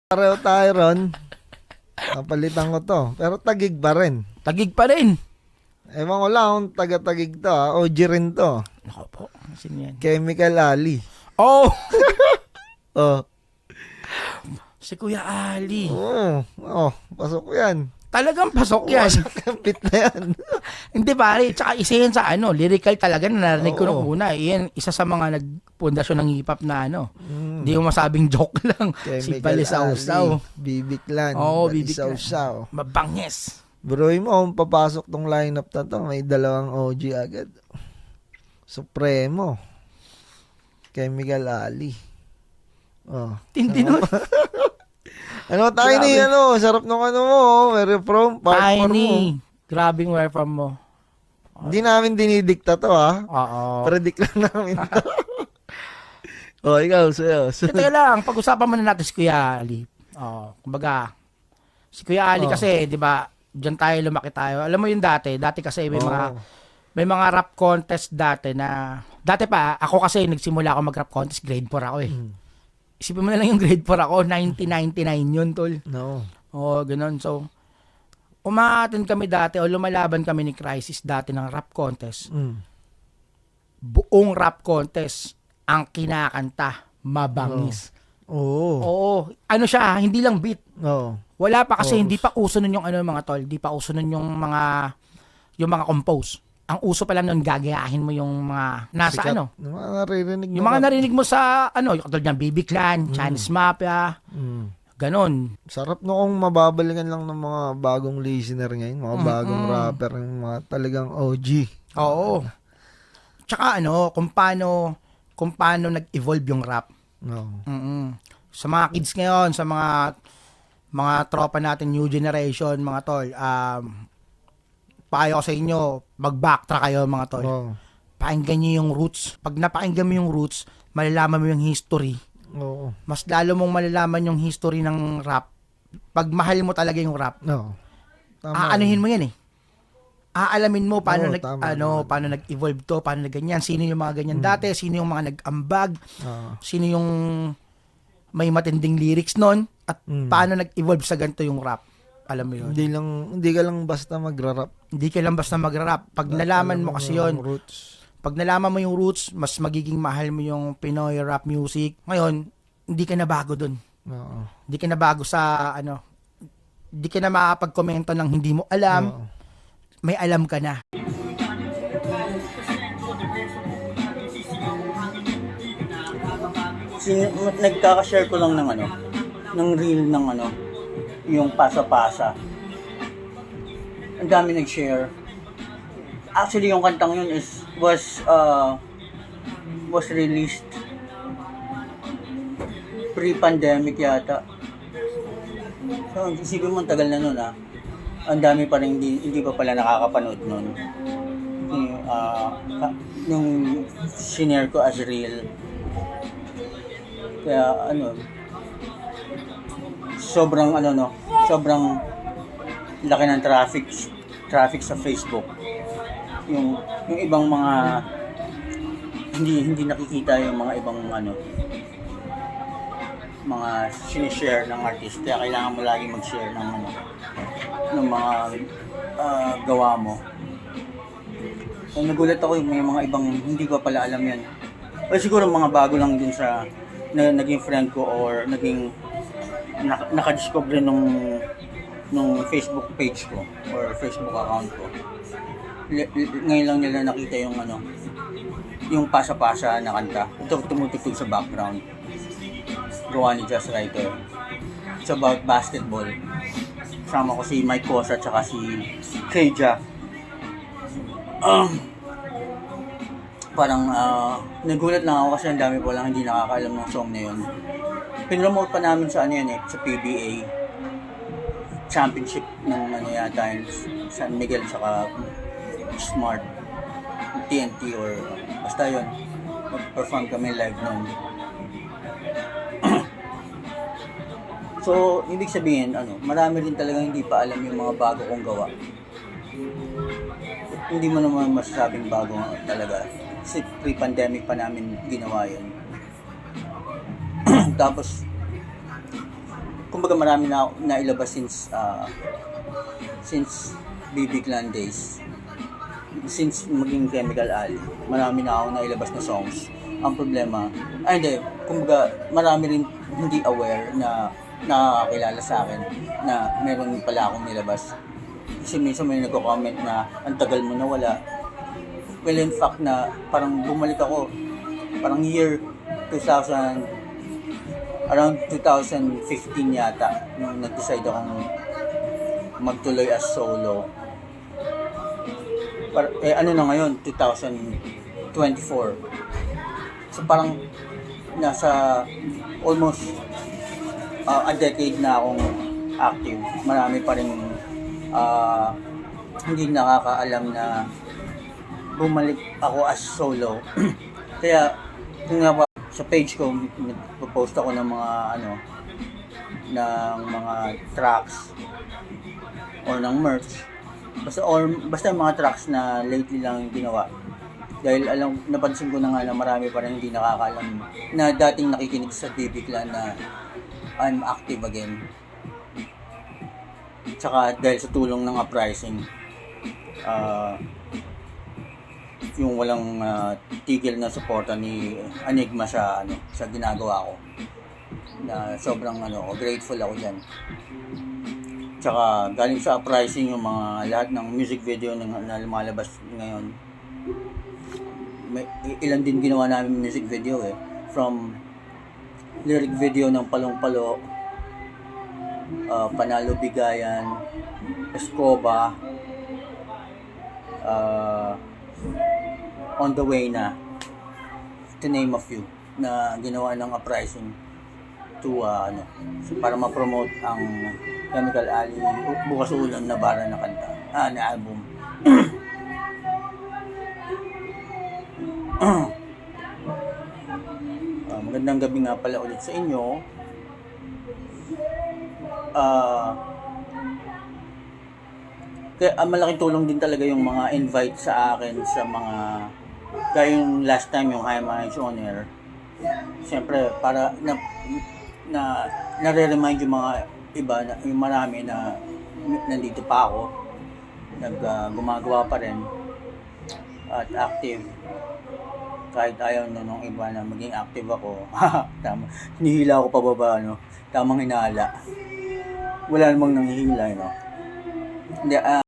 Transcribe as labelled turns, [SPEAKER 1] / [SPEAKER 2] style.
[SPEAKER 1] Pareho tayo ron. Napalitan ko to. Pero tagig pa rin.
[SPEAKER 2] Tagig pa rin.
[SPEAKER 1] Ewan ko lang kung taga-tagig to. OG rin to.
[SPEAKER 2] Nako po. Sino yan?
[SPEAKER 1] Chemical Ali.
[SPEAKER 2] Oh!
[SPEAKER 1] Oh.
[SPEAKER 2] Si Kuya Ali.
[SPEAKER 1] Oh, pasok yan.
[SPEAKER 2] Talagang pasok yan.
[SPEAKER 1] Kapit na yan.
[SPEAKER 2] Hindi pare. Tsaka isa yan sa lyrical talaga na narinig ko nung
[SPEAKER 1] Oo.
[SPEAKER 2] una. Yan, isa sa mga nagpundasyon ng hip-hop na Hindi mo masabing joke lang. Si
[SPEAKER 1] Chemical
[SPEAKER 2] Balisaw-saw.
[SPEAKER 1] Ali. Bibiklan.
[SPEAKER 2] Oo, Bibiklan.
[SPEAKER 1] Balisaw-saw.
[SPEAKER 2] Mabanges.
[SPEAKER 1] Broy mo, kung papasok tong lineup na to, may dalawang OG agad. Supremo. Chemical Ali. Oh.
[SPEAKER 2] Tindi nun.
[SPEAKER 1] Ano, Tiny,
[SPEAKER 2] Grabe.
[SPEAKER 1] sarap nung mo, where you from, part 4 mo.
[SPEAKER 2] Tiny. Grabing where from mo.
[SPEAKER 1] Hindi namin dinidikta to, ha?
[SPEAKER 2] Oo.
[SPEAKER 1] Predict lang namin to. Oh, ikaw, sa'yo.
[SPEAKER 2] Ito lang, pag-usapan muna natin si Kuya Ali. Kumbaga, si Kuya Ali kasi, di ba, diyan tayo lumaki tayo. Alam mo yung dati kasi may mga rap contest dati dati pa, ako kasi nagsimula ako mag-rap contest, grade 4 ako eh. Isipin mo na lang yung grade 4 ako, 1999 yun, tol.
[SPEAKER 1] No.
[SPEAKER 2] Oo, ganun. So, umaattend kami dati o lumalaban kami ni Crisis dati ng rap contest. Buong rap contest, ang kinakanta, mabangis. Oo. Ano siya, hindi lang beat.
[SPEAKER 1] Oo.
[SPEAKER 2] Wala pa kasi, hindi pa uso nun yung mga tol, hindi pa uso nun yung mga compose. Ang uso pa lang nun, gagayahin mo yung mga nasa
[SPEAKER 1] Sikat.
[SPEAKER 2] ano.
[SPEAKER 1] Yung mga naririnig mo.
[SPEAKER 2] Yung mga narinig mo sa yung katulad ng BB Clan, Chinese Mafia, ganon.
[SPEAKER 1] Sarap no kung mababalikan lang ng mga bagong listener ngayon, mga bagong rapper, yung mga talagang OG.
[SPEAKER 2] Oo. Tsaka kung paano nag-evolve yung rap.
[SPEAKER 1] No.
[SPEAKER 2] Sa mga kids ngayon, sa mga tropa natin, new generation, mga tol, payo ko sa inyo, mag-backtrack kayo mga tol.
[SPEAKER 1] Oo.
[SPEAKER 2] Pakinggan nyo yung roots. Pag napakinggan mo yung roots, malalaman mo yung history.
[SPEAKER 1] Oo.
[SPEAKER 2] Mas lalo mong malalaman yung history ng rap. Pag mahal mo talaga yung rap,
[SPEAKER 1] No. Tama.
[SPEAKER 2] aanuhin mo yan eh. Aalamin mo paano
[SPEAKER 1] Oo, tama naman.
[SPEAKER 2] paano nag-evolve to, paano nag-ganyan, sino yung mga ganyan dati, sino yung mga nag-ambag,
[SPEAKER 1] Oo.
[SPEAKER 2] sino yung may matinding lyrics nun, at paano nag-evolve sa ganito yung rap. Alam mo yun.
[SPEAKER 1] Hindi ka lang basta magra-rap.
[SPEAKER 2] Hindi ka lang basta mag-rap. Pag nalaman mo kasi yun,
[SPEAKER 1] Roots.
[SPEAKER 2] pag nalaman mo yung roots, mas magiging mahal mo yung Pinoy rap music. Ngayon, hindi ka na bago dun.
[SPEAKER 1] Oo.
[SPEAKER 2] Hindi ka na bago sa hindi ka na makapag-komento ng hindi mo alam.
[SPEAKER 1] Oo.
[SPEAKER 2] May alam ka na.
[SPEAKER 3] Nagkaka-share ko lang ng reel ng yung pasa-pasa. Ang dami nag-share. Actually, yung kantang yun was released pre-pandemic yata. So, isipin mo, ang tagal na nun Ang dami pa rin hindi pa pala nakakapanood nun. Nung sinare ko as reel. Kaya sobrang laki ng traffic sa Facebook. Yung ibang mga hindi nakikita yung mga ibang mga sinishare ng artist. Kaya kailangan mo lagi mag-share ng mga gawa mo. So, nagulat ako may mga ibang hindi ko pala alam yan. O siguro mga bago lang din sa naging friend ko or naging nakadiscover nung Facebook page ko or Facebook account ko. Ngayon lang nila nakita yung pasa-pasa na kanta. Ito tumutugtog sa background. Gawa ni Just Writer. It's about basketball. Sama ko si Mike Cosa at saka si Keja. Parang nagulat lang ako kasi ang dami po lang hindi nakakaalam ng song na yun. Pinromote pa namin sa sa PBA championship ng yata yun, San Miguel saka Smart TNT or basta yun. Perform kami live nun. So, ibig sabihin, marami rin talagang hindi pa alam yung mga bago kong gawa. Hindi mo naman masasabing bago talaga. Kasi pre-pandemic pa namin ginawa yun. Tapos, kumbaga marami na nailabas since BB Clan days. Since maging Chemical Alley, marami na ako nailabas na songs. Ang problema, hindi, kumbaga marami rin hindi aware na nakakakilala sa akin na meron pala akong nilabas. Kasi minsan may nagko-comment na ang tagal mo na wala. Well, in fact na parang bumalik ako, parang year 2000, around 2015 yata, nung nag-decide akong magtuloy as solo. Ano na ngayon, 2024. So parang nasa almost a decade na akong active. Marami pa rin hindi nakakaalam na bumalik ako as solo. Kaya kung nga sa page ko, nagpo-post ako ng mga ng mga tracks or ng merch. Basta yung mga tracks na lately lang ginawa. Dahil napansin ko na nga na marami pa rin hindi nakakaalam na dating nakikinig sa BB Clan na I'm active again. Tsaka dahil sa tulong ng uprising, yung walang tigil na suporta ni Enigma sa ginagawa ko, na sobrang grateful ako dyan. Tsaka galing sa uprising yung mga lahat ng music video na lumalabas ngayon. Ilan din ginawa namin music video from lyric video ng Palong-Palo, Panalo Bigayan, Escoba, On the Way Na, to name a few, na ginawa ng uprising to para ma-promote ang Chemical Alley Bukas Ulan na bara na kanta, na album. Magandang gabi nga pala ulit sa inyo. Kaya malaking tulong din talaga yung mga invite sa akin sa mga kaya yung last time yung High Minds on Air. Siyempre para nare-remind yung mga iba na yung marami na nandito pa ako, gumagawa pa rin at active. Kahit ayaw nung iba na maging active ako. Tama. Hinihila ako pababa, Tamang hinala. Wala namang nanghihila, Hindi,